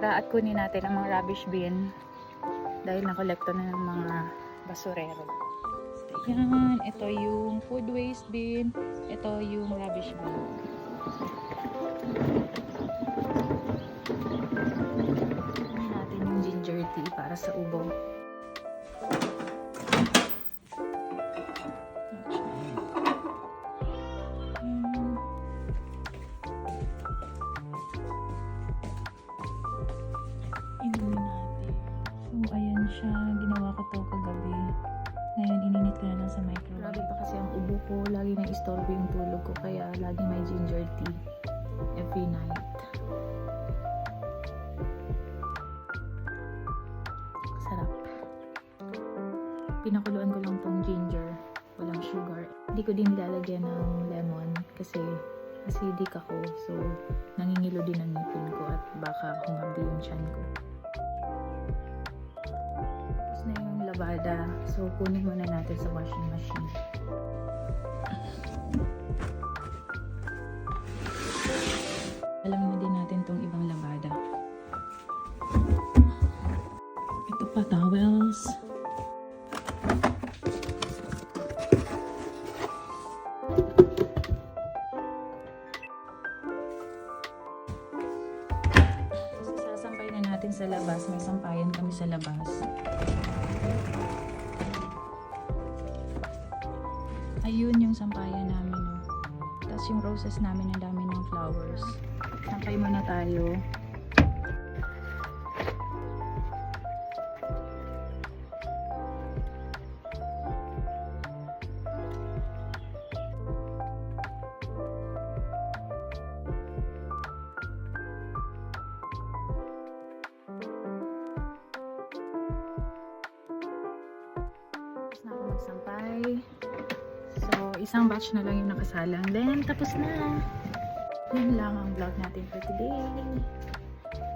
At kunin natin ang mga rubbish bin dahil nakolekta na ng mga basurero. Yan, ito yung food waste bin, ito yung rubbish bin. Kunin natin yung ginger tea para sa ubo. Inumin natin. So, ayan siya. Ginawa ko to kagabi. Ngayon, ininit ko na lang sa microwave. Lagi pa kasi ang ubo ko. Lagi na istorbo yung tulog ko. Kaya, lagi may ginger tea. Every night. Sarap. Pinakuluan ko lang tong ginger. Walang sugar. Hindi ko din nilalagyan ng lemon. Kasi, acidic ako. So, nangingilo din ang ngipin ko. At baka humabdi yung tiyan ko. Na yung labada. So, kunin muna natin sa washing machine. Alam na din natin tong ibang labada. Ito pa, towels. Sasampay na natin sa labas. May sampayan kami sa labas. Ayun yung sampayan namin, no. Tapos yung roses namin, ang dami ng flowers. Sampay muna tayo. Tapos na ako magsampay. So, isang batch na lang yung nakasalang. Then, tapos na. Yan lang ang vlog natin for today.